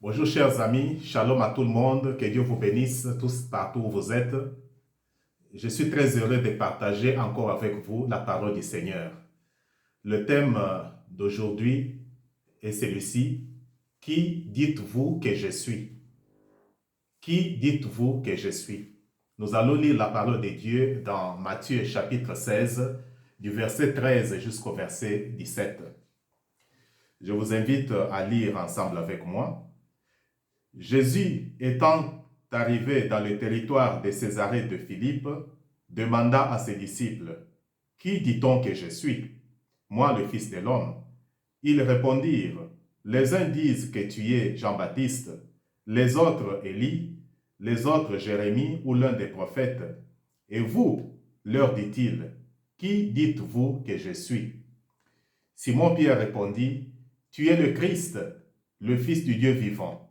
Bonjour chers amis, shalom à tout le monde, que Dieu vous bénisse tous partout où vous êtes. Je suis très heureux de partager encore avec vous la parole du Seigneur. Le thème d'aujourd'hui est celui-ci. Qui dites-vous que je suis? Qui dites-vous que je suis? Nous allons lire la parole de Dieu dans Matthieu chapitre 16, du verset 13 jusqu'au verset 17. Je vous invite à lire ensemble avec moi. Jésus étant arrivé dans le territoire de Césarée de Philippe, demanda à ses disciples, « Qui dit-on que je suis? Moi, le Fils de l'homme. » Ils répondirent, « Les uns disent que tu es Jean-Baptiste, les autres Élie, les autres Jérémie ou l'un des prophètes. Et vous, leur dit-il, qui dites-vous que je suis? » Simon-Pierre répondit, « Tu es le Christ, le Fils du Dieu vivant. »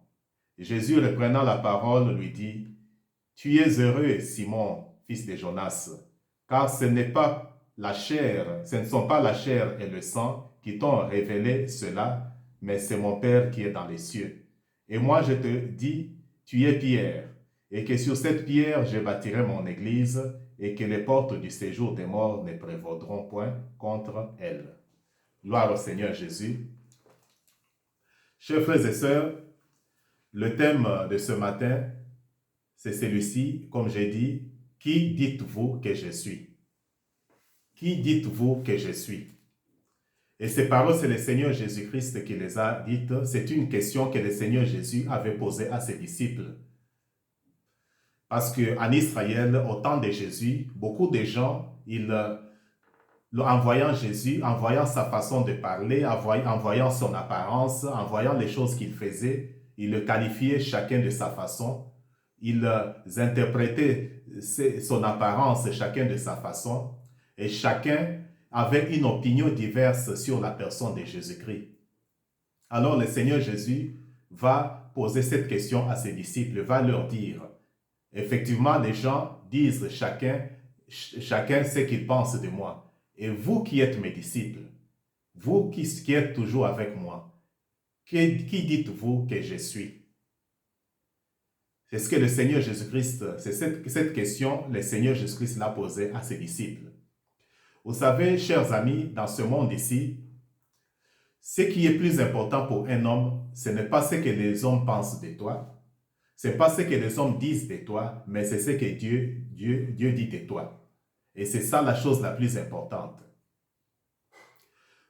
Jésus, reprenant la parole, lui dit, « Tu es heureux, Simon, fils de Jonas, car ce ne sont pas la chair et le sang qui t'ont révélé cela, mais c'est mon Père qui est dans les cieux. Et moi je te dis, tu es Pierre, et que sur cette pierre je bâtirai mon église, et que les portes du séjour des morts ne prévaudront point contre elle. » Gloire au Seigneur Jésus. Chers frères et sœurs, le thème de ce matin, c'est celui-ci, comme j'ai dit, « Qui dites-vous que je suis? » Qui dites-vous que je suis? Et ces paroles, c'est le Seigneur Jésus-Christ qui les a dites. C'est une question que le Seigneur Jésus avait posée à ses disciples. Parce qu'en Israël, au temps de Jésus, beaucoup de gens, en voyant Jésus, en voyant sa façon de parler, en voyant son apparence, en voyant les choses qu'il faisait, ils le qualifiaient chacun de sa façon. Ils interprétaient son apparence chacun de sa façon. Et chacun avait une opinion diverse sur la personne de Jésus-Christ. Alors le Seigneur Jésus va poser cette question à ses disciples, va leur dire, effectivement, les gens disent chacun ce qu'il pense de moi. Et vous qui êtes mes disciples, vous qui êtes toujours avec moi, qui dites-vous que je suis? C'est ce que le Seigneur Jésus-Christ, c'est cette question, le Seigneur Jésus-Christ l'a posée à ses disciples. Vous savez, chers amis, dans ce monde ici, ce qui est plus important pour un homme, ce n'est pas ce que les hommes pensent de toi, ce n'est pas ce que les hommes disent de toi, mais c'est ce que Dieu dit de toi. Et c'est ça la chose la plus importante. Vous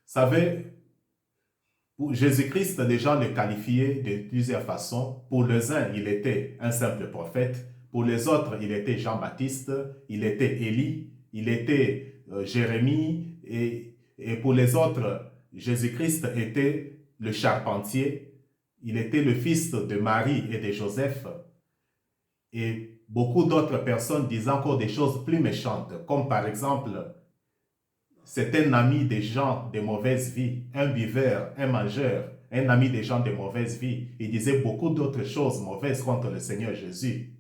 savez, pour Jésus-Christ, les gens le qualifiaient de plusieurs façons. Pour les uns, il était un simple prophète. Pour les autres, il était Jean-Baptiste, il était Élie, il était Jérémie. Et pour les autres, Jésus-Christ était le charpentier. Il était le fils de Marie et de Joseph. Et beaucoup d'autres personnes disaient encore des choses plus méchantes, comme par exemple, c'est un ami des gens de mauvaise vie, un buveur, un mangeur, un ami des gens de mauvaise vie. Il disait beaucoup d'autres choses mauvaises contre le Seigneur Jésus.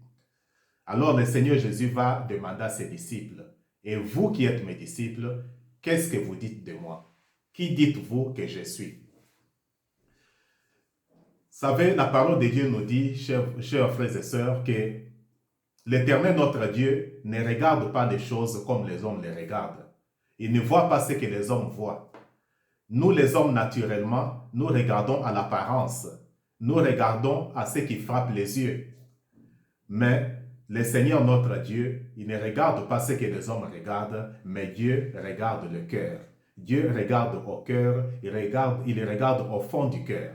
Alors le Seigneur Jésus va demander à ses disciples, « Et vous qui êtes mes disciples, qu'est-ce que vous dites de moi? Qui dites-vous que je suis? » Vous savez, la parole de Dieu nous dit, chers frères et sœurs, que l'Éternel notre Dieu ne regarde pas les choses comme les hommes les regardent. Il ne voit pas ce que les hommes voient. Nous, les hommes, naturellement, nous regardons à l'apparence. Nous regardons à ce qui frappe les yeux. Mais le Seigneur notre Dieu, il ne regarde pas ce que les hommes regardent, mais Dieu regarde le cœur. Dieu regarde au cœur, il regarde au fond du cœur.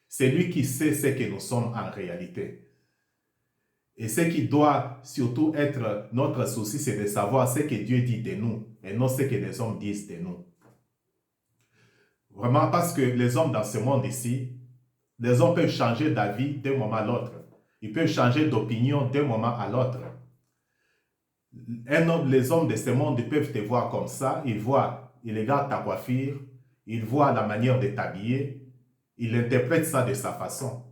C'est lui qui sait ce que nous sommes en réalité. Et ce qui doit surtout être notre souci, c'est de savoir ce que Dieu dit de nous et non ce que les hommes disent de nous. Vraiment, parce que les hommes dans ce monde ici, les hommes peuvent changer d'avis d'un moment à l'autre. Ils peuvent changer d'opinion d'un moment à l'autre. Les hommes de ce monde peuvent te voir comme ça, ils regardent ta coiffure, ils voient la manière de t'habiller, ils interprètent ça de sa façon.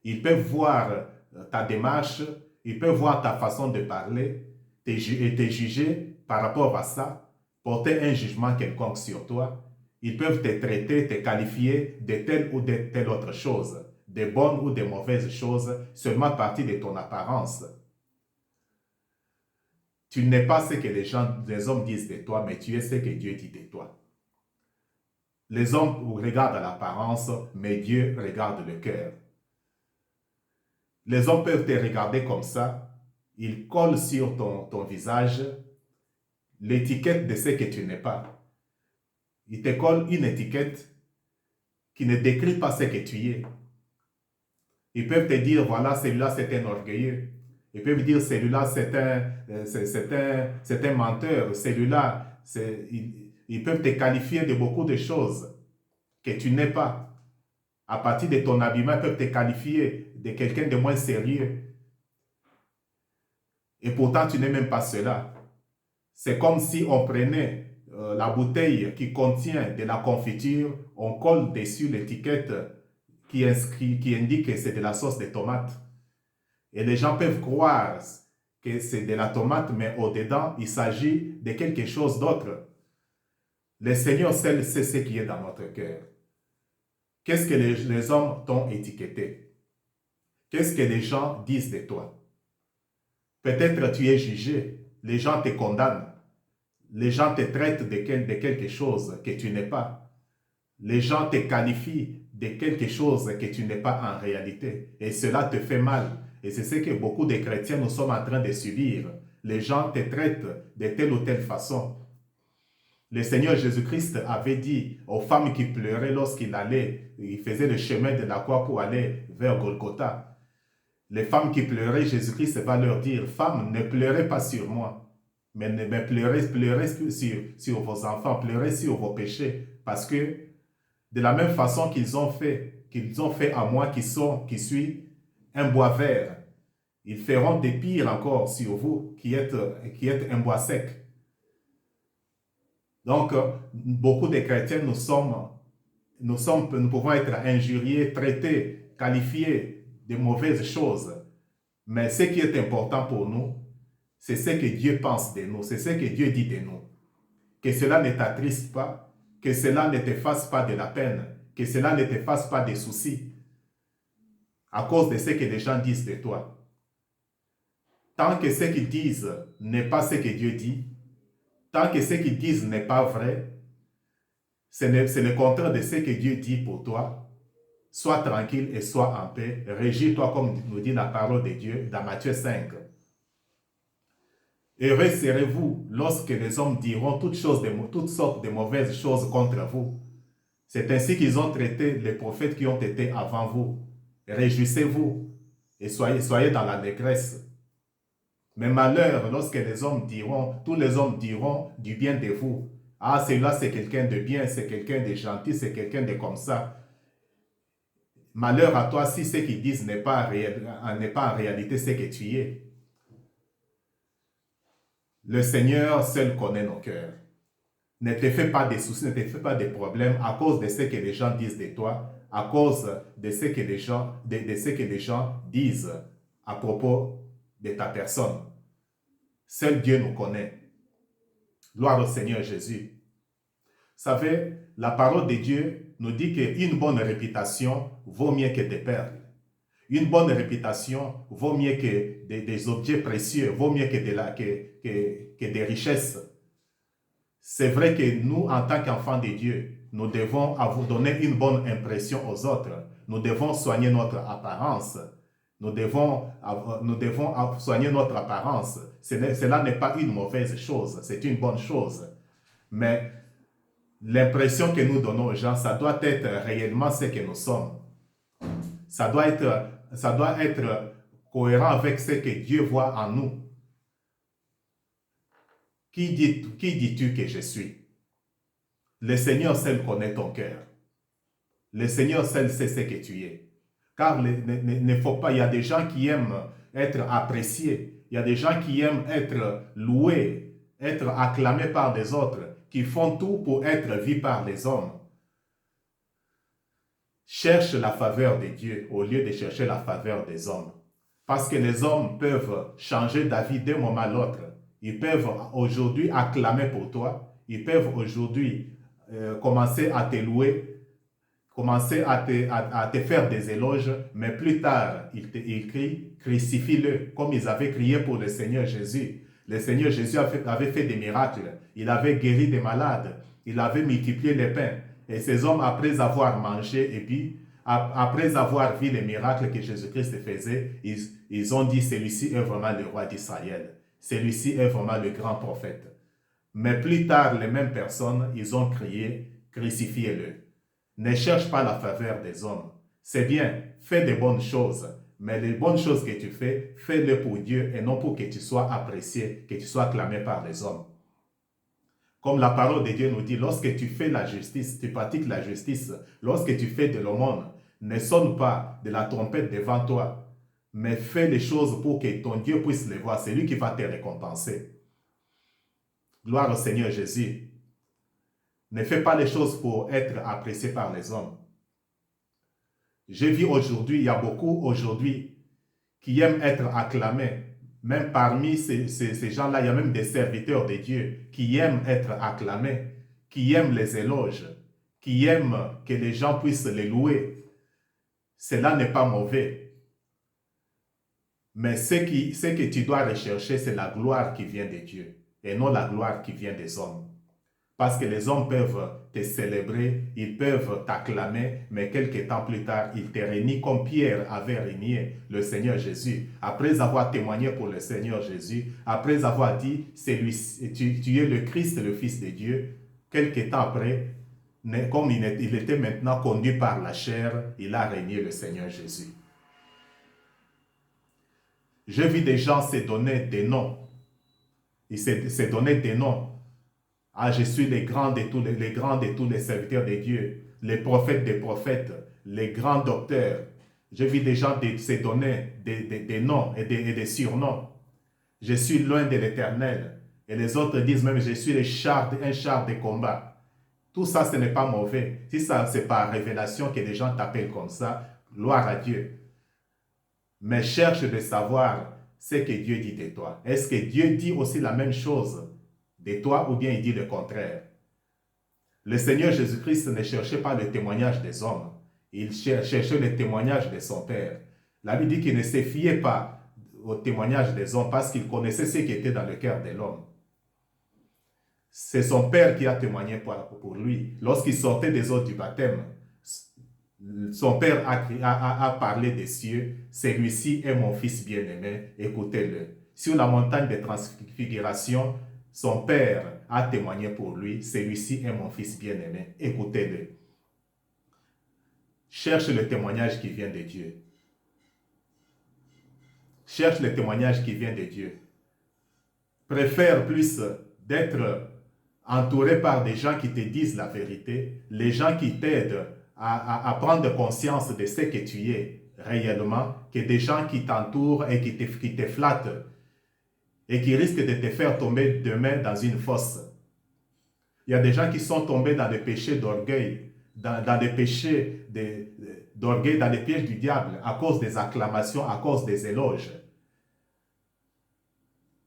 Ils peuvent voir ta démarche, ils peuvent voir ta façon de parler et te juger par rapport à ça, porter un jugement quelconque sur toi. Ils peuvent te traiter, te qualifier de telle ou de telle autre chose, des bonnes ou des mauvaises choses seulement à partir de ton apparence. Tu n'es pas ce que les hommes disent de toi, mais tu es ce que Dieu dit de toi. Les hommes regardent l'apparence, mais Dieu regarde le cœur. Les hommes peuvent te regarder comme ça, ils collent sur ton visage l'étiquette de ce que tu n'es pas. Ils te collent une étiquette qui ne décrit pas ce que tu es. Ils peuvent te dire, voilà, celui-là c'est un orgueilleux. Ils peuvent dire, celui-là c'est un menteur. Celui-là, ils peuvent te qualifier de beaucoup de choses que tu n'es pas. À partir de ton habillement, ils peuvent te qualifier de quelqu'un de moins sérieux. Et pourtant, tu n'es même pas cela. C'est comme si on prenait la bouteille qui contient de la confiture, on colle dessus l'étiquette qui indique que c'est de la sauce de tomate. Et les gens peuvent croire que c'est de la tomate, mais au-dedans, il s'agit de quelque chose d'autre. Le Seigneur seul sait ce qui est dans notre cœur. Qu'est-ce que les hommes t'ont étiqueté? Qu'est-ce que les gens disent de toi? Peut-être tu es jugé, les gens te condamnent. Les gens te traitent de quelque chose que tu n'es pas. Les gens te qualifient de quelque chose que tu n'es pas en réalité. Et cela te fait mal. Et c'est ce que beaucoup de chrétiens nous sommes en train de subir. Les gens te traitent de telle ou telle façon. Le Seigneur Jésus-Christ avait dit aux femmes qui pleuraient lorsqu'il allait, il faisait le chemin de la croix pour aller vers Golgotha. Les femmes qui pleuraient, Jésus-Christ va leur dire, femmes, ne pleurez pas sur moi. Mais pleurez sur vos enfants, pleurez sur vos péchés. Parce que de la même façon qu'ils ont fait à moi qui suis un bois vert, ils feront des pires encore sur vous qui êtes un bois sec. Donc, beaucoup de chrétiens, nous pouvons être injuriés, traités, qualifiés de mauvaises choses. Mais ce qui est important pour nous, c'est ce que Dieu pense de nous, c'est ce que Dieu dit de nous. Que cela ne t'attriste pas, que cela ne te fasse pas de la peine, que cela ne te fasse pas de soucis à cause de ce que les gens disent de toi. Tant que ce qu'ils disent n'est pas ce que Dieu dit, tant que ce qu'ils disent n'est pas vrai, c'est le contraire de ce que Dieu dit pour toi. Sois tranquille et sois en paix. Régis-toi comme nous dit la parole de Dieu dans Matthieu 5. Heureux serez-vous lorsque les hommes diront toutes sortes de mauvaises choses contre vous. C'est ainsi qu'ils ont traité les prophètes qui ont été avant vous. Réjouissez-vous et soyez dans la détresse. Mais malheur lorsque tous les hommes diront du bien de vous. Ah, celui-là c'est quelqu'un de bien, c'est quelqu'un de gentil, c'est quelqu'un de comme ça. Malheur à toi si ce qu'ils disent n'est pas en réalité ce que tu es. Le Seigneur seul connaît nos cœurs. Ne te fais pas de soucis, ne te fais pas de problèmes à cause de ce que les gens disent de toi, à cause de ce que les gens disent à propos de ta personne. Seul Dieu nous connaît. Gloire au Seigneur Jésus. Vous savez, la parole de Dieu nous dit qu'une bonne réputation vaut mieux que des perles. Une bonne réputation vaut mieux que des objets précieux, vaut mieux que des richesses. C'est vrai que nous, en tant qu'enfants de Dieu, nous devons donner une bonne impression aux autres. Nous devons soigner notre apparence. Nous devons soigner notre apparence. Cela n'est pas une mauvaise chose, c'est une bonne chose. Mais l'impression que nous donnons aux gens, ça doit être réellement ce que nous sommes. Ça doit être cohérent avec ce que Dieu voit en nous. Qui dis-tu que je suis? Le Seigneur seul connaît ton cœur. Le Seigneur seul sait ce que tu es. Car ne faut pas, il y a des gens qui aiment être appréciés. Il y a des gens qui aiment être loués, être acclamés par des autres, qui font tout pour être vus par les hommes. Cherche la faveur de Dieu au lieu de chercher la faveur des hommes. Parce que les hommes peuvent changer d'avis d'un moment à l'autre. Ils peuvent aujourd'hui acclamer pour toi. Ils peuvent aujourd'hui commencer à te louer commençait à te faire des éloges, mais plus tard, il crie, crucifie-le, comme ils avaient crié pour le Seigneur Jésus. Le Seigneur Jésus avait fait des miracles, il avait guéri des malades, il avait multiplié les pains. Et ces hommes, après avoir mangé, et puis, après avoir vu les miracles que Jésus-Christ faisait, ils ont dit, celui-ci est vraiment le roi d'Israël. Celui-ci est vraiment le grand prophète. Mais plus tard, les mêmes personnes, ils ont crié, crucifiez-le. Ne cherche pas la faveur des hommes. C'est bien, fais des bonnes choses, mais les bonnes choses que tu fais, fais-les pour Dieu et non pour que tu sois apprécié, que tu sois acclamé par les hommes. Comme la parole de Dieu nous dit, lorsque tu fais la justice, tu pratiques la justice, lorsque tu fais de l'aumône, ne sonne pas de la trompette devant toi, mais fais les choses pour que ton Dieu puisse les voir. C'est lui qui va te récompenser. Gloire au Seigneur Jésus. Ne fais pas les choses pour être apprécié par les hommes. J'ai vu aujourd'hui, il y a beaucoup aujourd'hui qui aiment être acclamés. Même parmi ces gens-là, il y a même des serviteurs de Dieu qui aiment être acclamés, qui aiment les éloges, qui aiment que les gens puissent les louer. Cela n'est pas mauvais. Mais ce que tu dois rechercher, c'est la gloire qui vient de Dieu et non la gloire qui vient des hommes. Parce que les hommes peuvent te célébrer, ils peuvent t'acclamer, mais quelques temps plus tard, ils te renient comme Pierre avait renié le Seigneur Jésus. Après avoir témoigné pour le Seigneur Jésus, après avoir dit, tu es le Christ, le Fils de Dieu, quelques temps après, comme il était maintenant conduit par la chair, il a renié le Seigneur Jésus. J'ai vu des gens se donner des noms. Ils se donnaient des noms. Ah, je suis les grands de tous les serviteurs de Dieu, les prophètes des prophètes, les grands docteurs. J'ai vu des gens se donner des noms et des surnoms. Je suis loin de l'Éternel. Et les autres disent même, je suis un char de combat. Tout ça, ce n'est pas mauvais. Si ça, c'est par révélation que les gens t'appellent comme ça, gloire à Dieu. Mais cherche de savoir ce que Dieu dit de toi. Est-ce que Dieu dit aussi la même chose de toi ou bien il dit le contraire? Le Seigneur Jésus-Christ ne cherchait pas le témoignage des hommes. Il cherchait le témoignage de son Père. La Bible dit qu'il ne se fiait pas au témoignage des hommes parce qu'il connaissait ce qui était dans le cœur de l'homme. C'est son Père qui a témoigné pour lui. Lorsqu'il sortait des eaux du baptême, son Père a parlé des cieux. Celui-ci est mon Fils bien-aimé, écoutez-le. Sur la montagne de transfiguration, son Père a témoigné pour lui. Celui-ci est mon Fils bien-aimé, écoutez-le. Cherche le témoignage qui vient de Dieu. Cherche le témoignage qui vient de Dieu. Préfère plus d'être entouré par des gens qui te disent la vérité, les gens qui t'aident à prendre conscience de ce que tu es réellement, que des gens qui t'entourent et qui te flattent et qui risquent de te faire tomber demain dans une fosse. Il y a des gens qui sont tombés dans des péchés d'orgueil, dans des péchés d'orgueil, dans les pièges du diable, à cause des acclamations, à cause des éloges.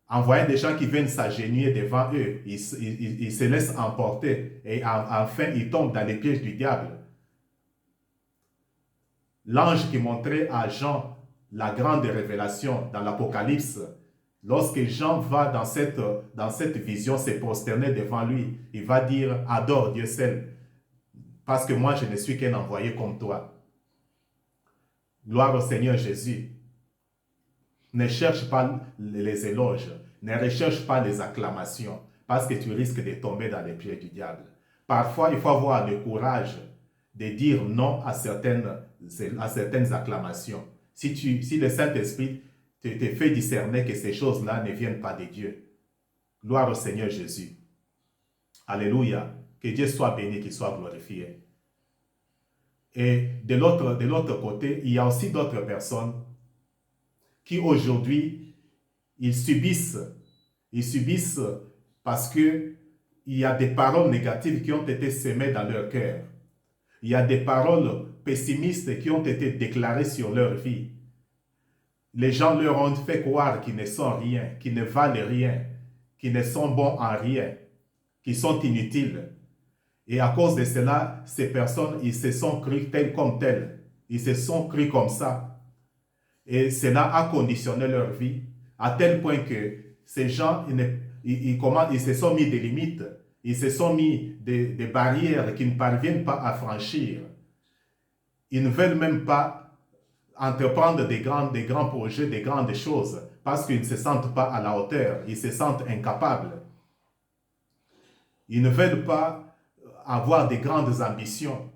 En voyant des gens qui viennent s'agenouiller devant eux, ils se laissent emporter et enfin ils tombent dans les pièges du diable. L'ange qui montrait à Jean la grande révélation dans l'Apocalypse, lorsque Jean va dans cette vision se prosterner devant lui, il va dire, adore Dieu seul, parce que moi je ne suis qu'un envoyé comme toi. Gloire au Seigneur Jésus. Ne cherche pas les éloges, ne recherche pas les acclamations, parce que tu risques de tomber dans les pieds du diable. Parfois, il faut avoir le courage de dire non à certaines acclamations. Si le Saint-Esprit te fait discerner que ces choses-là ne viennent pas de Dieu. Gloire au Seigneur Jésus. Alléluia. Que Dieu soit béni, qu'il soit glorifié. Et de l'autre côté, il y a aussi d'autres personnes qui aujourd'hui, ils subissent parce que il y a des paroles négatives qui ont été semées dans leur cœur. Il y a des paroles pessimistes qui ont été déclarées sur leur vie. Les gens leur ont fait croire qu'ils ne sont rien, qu'ils ne valent rien, qu'ils ne sont bons en rien, qu'ils sont inutiles. Et à cause de cela, ces personnes, ils se sont crus tels comme tels. Ils se sont crus comme ça. Et cela a conditionné leur vie à tel point que ces gens, ils se sont mis des limites. Ils se sont mis des barrières qu'ils ne parviennent pas à franchir. Ils ne veulent même pas entreprendre des grands projets, des grandes choses, parce qu'ils ne se sentent pas à la hauteur. Ils se sentent incapables. Ils ne veulent pas avoir des grandes ambitions.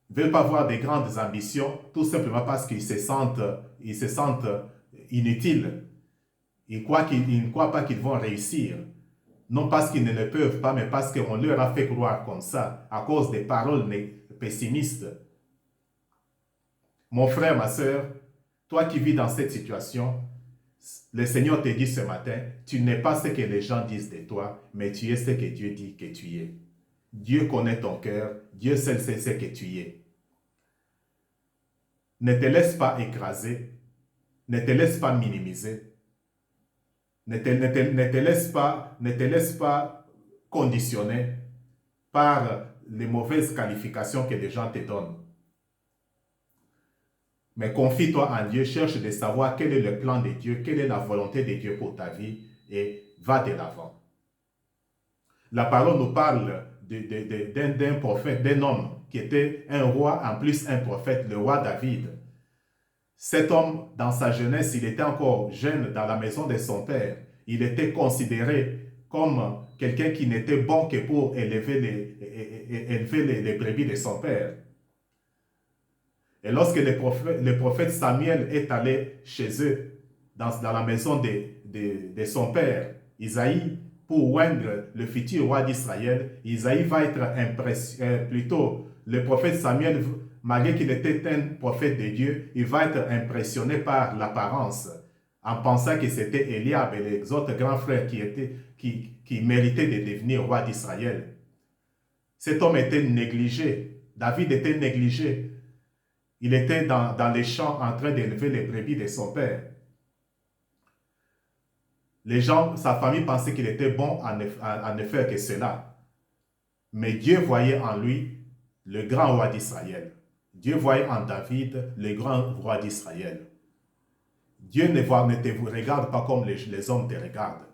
Ils ne veulent pas avoir des grandes ambitions tout simplement parce qu'ils se sentent inutiles. Ils ne croient pas qu'ils vont réussir. Non parce qu'ils ne le peuvent pas, mais parce qu'on leur a fait croire comme ça, à cause des paroles pessimistes. Mon frère, ma soeur, toi qui vis dans cette situation, le Seigneur te dit ce matin, tu n'es pas ce que les gens disent de toi, mais tu es ce que Dieu dit que tu es. Dieu connaît ton cœur, Dieu seul sait ce que tu es. Ne te laisse pas écraser, ne te laisse pas minimiser, ne te laisse pas conditionner par les mauvaises qualifications que les gens te donnent. Mais confie-toi en Dieu, cherche de savoir quel est le plan de Dieu, quelle est la volonté de Dieu pour ta vie et va de l'avant. La parole nous parle d'un prophète, d'un homme qui était un roi, en plus un prophète, le roi David. Cet homme, dans sa jeunesse, il était encore jeune dans la maison de son père. Il était considéré comme quelqu'un qui n'était bon que pour élever les brebis de son père. Et lorsque le prophète Samuel est allé chez eux, dans la maison de son père, Isaïe, pour oindre le futur roi d'Israël, Isaïe va être impressionné, plutôt le prophète Samuel, malgré qu'il était un prophète de Dieu, il va être impressionné par l'apparence, en pensant que c'était Eliab et les autres grands frères qui méritaient de devenir roi d'Israël. Cet homme était négligé, David était négligé. Il était dans les champs en train d'élever les brebis de son père. Les gens, sa famille pensait qu'il était bon à ne faire que cela. Mais Dieu voyait en lui le grand roi d'Israël. Dieu voyait en David le grand roi d'Israël. Dieu ne te regarde pas comme les hommes te regardent.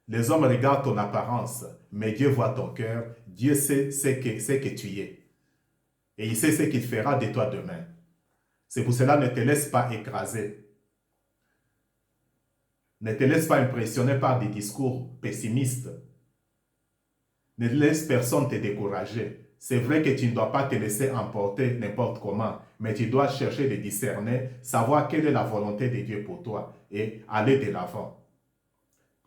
Les hommes regardent ton apparence, mais Dieu voit ton cœur. Dieu sait ce que tu es. Et il sait ce qu'il fera de toi demain. C'est pour cela, ne te laisse pas écraser. Ne te laisse pas impressionner par des discours pessimistes. Ne laisse personne te décourager. C'est vrai que tu ne dois pas te laisser emporter n'importe comment, mais tu dois chercher de discerner, savoir quelle est la volonté de Dieu pour toi et aller de l'avant.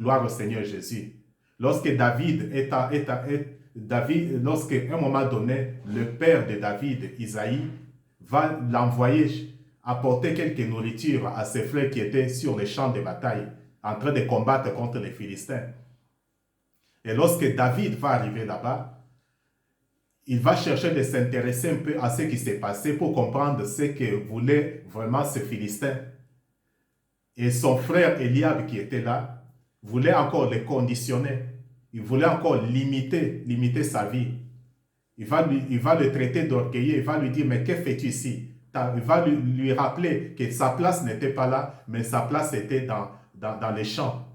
Gloire au Seigneur Jésus. Lorsque lorsque à un moment donné, le père de David, Isaïe, va l'envoyer apporter quelque nourriture à ses frères qui étaient sur les champs de bataille, en train de combattre contre les Philistins. Et lorsque David va arriver là-bas, il va chercher de s'intéresser un peu à ce qui s'est passé pour comprendre ce que voulait vraiment ce Philistin. Et son frère Eliab qui était là, voulait encore le conditionner. Il voulait encore limiter sa vie. Il va le traiter d'orgueilleux, il va lui dire, mais que fais-tu ici? Il va lui rappeler que sa place n'était pas là, mais sa place était dans les champs.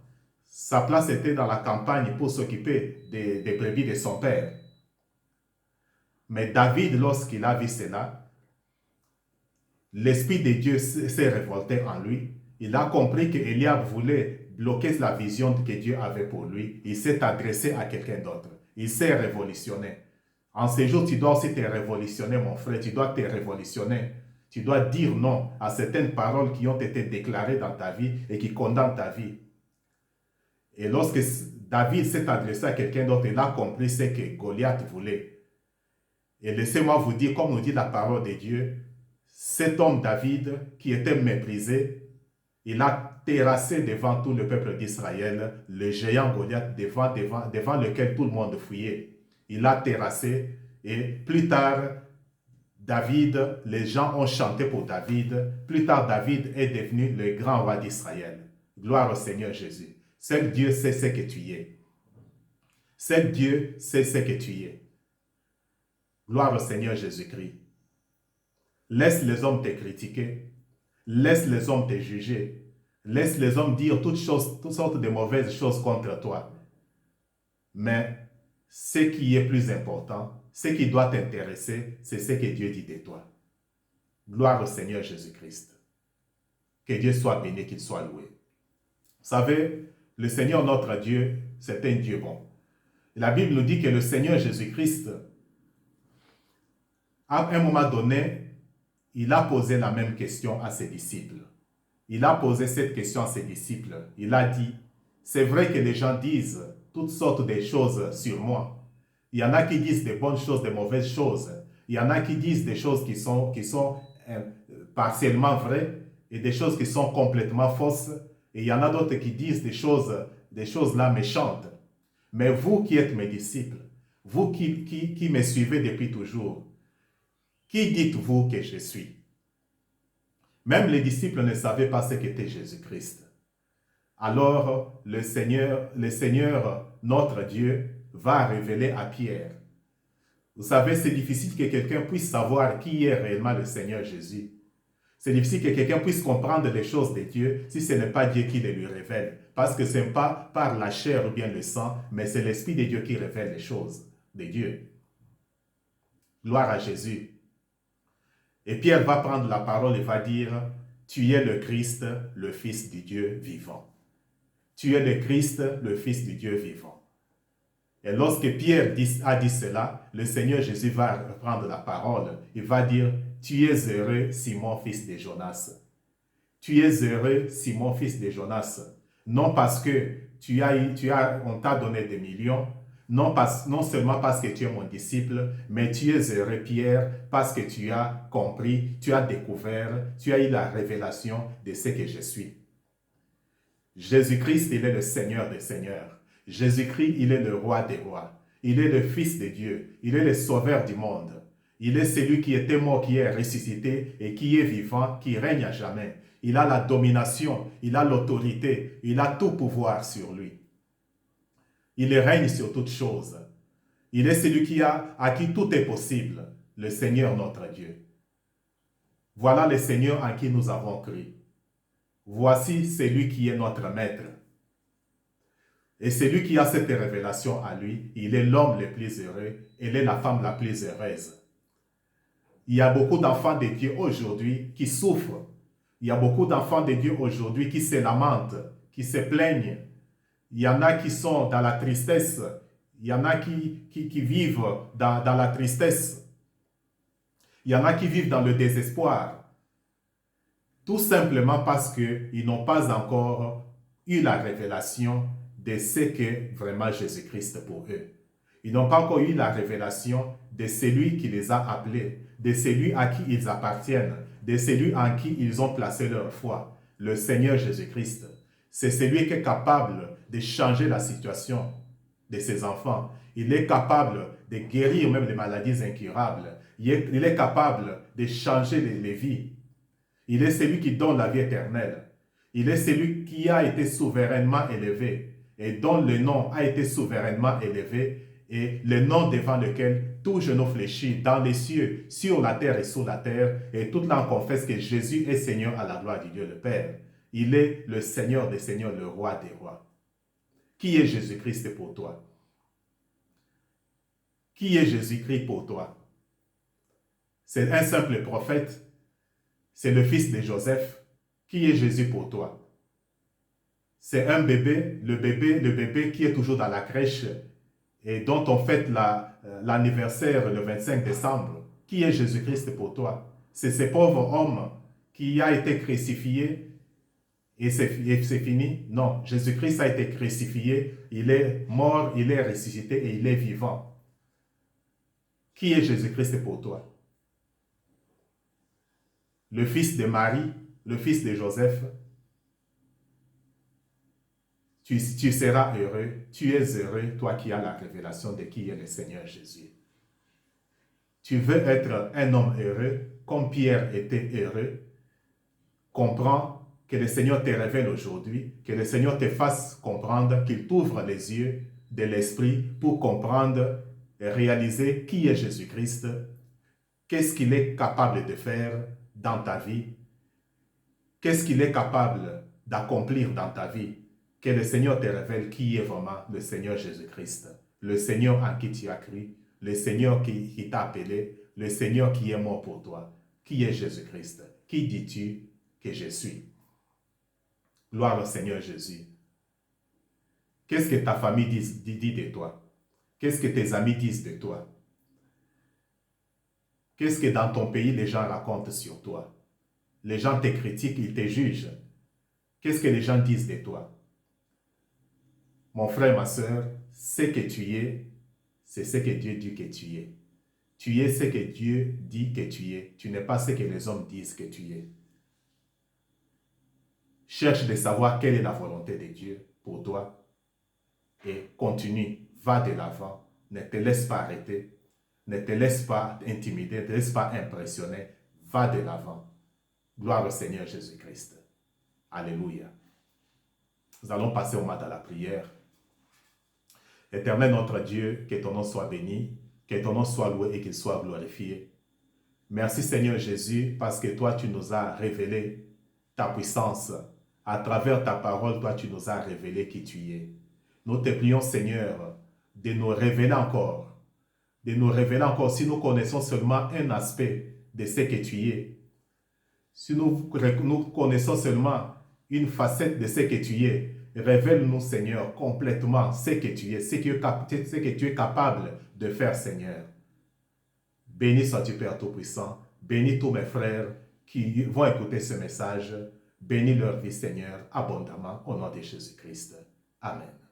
Sa place était dans la campagne pour s'occuper des brebis de son père. Mais David, lorsqu'il a vu cela, l'Esprit de Dieu s'est révolté en lui. Il a compris que Eliab voulait bloquer la vision que Dieu avait pour lui. Il s'est adressé à quelqu'un d'autre. Il s'est révolutionné. En ces jours, tu dois aussi te révolutionner, mon frère. Tu dois te révolutionner. Tu dois dire non à certaines paroles qui ont été déclarées dans ta vie et qui condamnent ta vie. Et lorsque David s'est adressé à quelqu'un d'autre, il a compris ce que Goliath voulait. Et laissez-moi vous dire, comme nous dit la parole de Dieu, cet homme David qui était méprisé, il a terrassé devant tout le peuple d'Israël le géant Goliath devant lequel tout le monde fuyait. Il a terrassé et plus tard, David, les gens ont chanté pour David. Plus tard, David est devenu le grand roi d'Israël. Gloire au Seigneur Jésus. Seul Dieu sait ce que tu es. Seul Dieu sait ce que tu es. Gloire au Seigneur Jésus-Christ. Laisse les hommes te critiquer. Laisse les hommes te juger. Laisse les hommes dire toutes sortes de mauvaises choses contre toi. Mais ce qui est plus important, ce qui doit t'intéresser, c'est ce que Dieu dit de toi. Gloire au Seigneur Jésus-Christ. Que Dieu soit béni, qu'il soit loué. Vous savez, le Seigneur notre Dieu, c'est un Dieu bon. La Bible nous dit que le Seigneur Jésus-Christ, à un moment donné, il a posé la même question à ses disciples. Il a posé cette question à ses disciples. Il a dit, c'est vrai que les gens disent toutes sortes de choses sur moi. Il y en a qui disent des bonnes choses, des mauvaises choses. Il y en a qui disent des choses qui sont partiellement vraies et des choses qui sont complètement fausses. Et il y en a d'autres qui disent des choses là méchantes. Mais vous qui êtes mes disciples, vous qui me suivez depuis toujours, qui dites-vous que je suis? Même les disciples ne savaient pas ce qu'était Jésus-Christ. Alors le Seigneur, notre Dieu, va révéler à Pierre. Vous savez, c'est difficile que quelqu'un puisse savoir qui est réellement le Seigneur Jésus. C'est difficile que quelqu'un puisse comprendre les choses de Dieu si ce n'est pas Dieu qui les lui révèle. Parce que ce n'est pas par la chair ou bien le sang, mais c'est l'Esprit de Dieu qui révèle les choses de Dieu. Gloire à Jésus. Et Pierre va prendre la parole et va dire, tu es le Christ, le Fils du Dieu vivant. Tu es le Christ, le Fils du Dieu vivant. Et lorsque Pierre a dit cela, le Seigneur Jésus va prendre la parole. Il va dire, tu es heureux, Simon, fils de Jonas. Tu es heureux, Simon, fils de Jonas. Non parce que on t'a donné des millions, non seulement parce que tu es mon disciple, mais tu es heureux, Pierre, parce que tu as compris, tu as découvert, tu as eu la révélation de ce que je suis. Jésus-Christ, il est le Seigneur des Seigneurs. Jésus-Christ, il est le Roi des Rois. Il est le Fils de Dieu. Il est le Sauveur du monde. Il est celui qui était mort, qui est ressuscité et qui est vivant, qui règne à jamais. Il a la domination, il a l'autorité, il a tout pouvoir sur lui. Il règne sur toutes choses. Il est celui à qui tout est possible, le Seigneur notre Dieu. Voilà le Seigneur en qui nous avons cru. Voici celui qui est notre maître. Et celui qui a cette révélation à lui, il est l'homme le plus heureux, elle est la femme la plus heureuse. Il y a beaucoup d'enfants de Dieu aujourd'hui qui souffrent. Il y a beaucoup d'enfants de Dieu aujourd'hui qui se lamentent, qui se plaignent. Il y en a qui sont dans la tristesse. Il y en a qui vivent dans la tristesse. Il y en a qui vivent dans le désespoir. Tout simplement parce qu'ils n'ont pas encore eu la révélation de ce qu'est vraiment Jésus-Christ pour eux. Ils n'ont pas encore eu la révélation de celui qui les a appelés, de celui à qui ils appartiennent, de celui en qui ils ont placé leur foi, le Seigneur Jésus-Christ. C'est celui qui est capable de changer la situation de ses enfants. Il est capable de guérir même les maladies incurables. Il est capable de changer les vies. Il est celui qui donne la vie éternelle. Il est celui qui a été souverainement élevé et dont le nom a été souverainement élevé et le nom devant lequel tout genou fléchit dans les cieux, sur la terre et sous la terre, et toute langue confesse que Jésus est Seigneur à la gloire du Dieu le Père. Il est le Seigneur des Seigneurs, le Roi des Rois. Qui est Jésus-Christ pour toi? Qui est Jésus-Christ pour toi? C'est un simple prophète. C'est le fils de Joseph. Qui est Jésus pour toi? C'est un bébé, le bébé qui est toujours dans la crèche et dont on fête l'anniversaire le 25 décembre. Qui est Jésus-Christ pour toi? C'est ce pauvre homme qui a été crucifié et c'est fini? Non, Jésus-Christ a été crucifié, il est mort, il est ressuscité et il est vivant. Qui est Jésus-Christ pour toi? Le fils de Marie, le fils de Joseph. Tu seras heureux, tu es heureux, toi qui as la révélation de qui est le Seigneur Jésus. Tu veux être un homme heureux, comme Pierre était heureux. Comprends que le Seigneur te révèle aujourd'hui, que le Seigneur te fasse comprendre, qu'il t'ouvre les yeux de l'Esprit pour comprendre et réaliser qui est Jésus-Christ, qu'est-ce qu'il est capable de faire dans ta vie, qu'est-ce qu'il est capable d'accomplir dans ta vie, que le Seigneur te révèle qui est vraiment le Seigneur Jésus-Christ, le Seigneur en qui tu as cru, le Seigneur qui t'a appelé, le Seigneur qui est mort pour toi. Qui est Jésus-Christ? Qui dis-tu que je suis? Gloire au Seigneur Jésus. Qu'est-ce que ta famille dit de toi? Qu'est-ce que tes amis disent de toi? Qu'est-ce que dans ton pays les gens racontent sur toi? Les gens te critiquent, ils te jugent. Qu'est-ce que les gens disent de toi? Mon frère, ma soeur, ce que tu es, c'est ce que Dieu dit que tu es. Tu es ce que Dieu dit que tu es. Tu n'es pas ce que les hommes disent que tu es. Cherche de savoir quelle est la volonté de Dieu pour toi et continue, va de l'avant. Ne te laisse pas arrêter, ne te laisse pas intimider, ne te laisse pas impressionner. Va de l'avant. Gloire au Seigneur Jésus-Christ. Alléluia. Nous allons passer au moment de la prière. Éternel notre Dieu, que ton nom soit béni, que ton nom soit loué et qu'il soit glorifié. Merci Seigneur Jésus, parce que toi tu nous as révélé ta puissance. À travers ta parole, toi tu nous as révélé qui tu es. Nous te prions Seigneur de nous révéler encore. De nous révéler encore si nous connaissons seulement un aspect de ce que tu es. Si nous connaissons seulement une facette de ce que tu es, révèle-nous, Seigneur, complètement ce que tu es, ce que tu es capable de faire, Seigneur. Béni sois-tu, Père Tout-Puissant. Bénis tous mes frères qui vont écouter ce message. Bénis leur vie, Seigneur, abondamment, au nom de Jésus-Christ. Amen.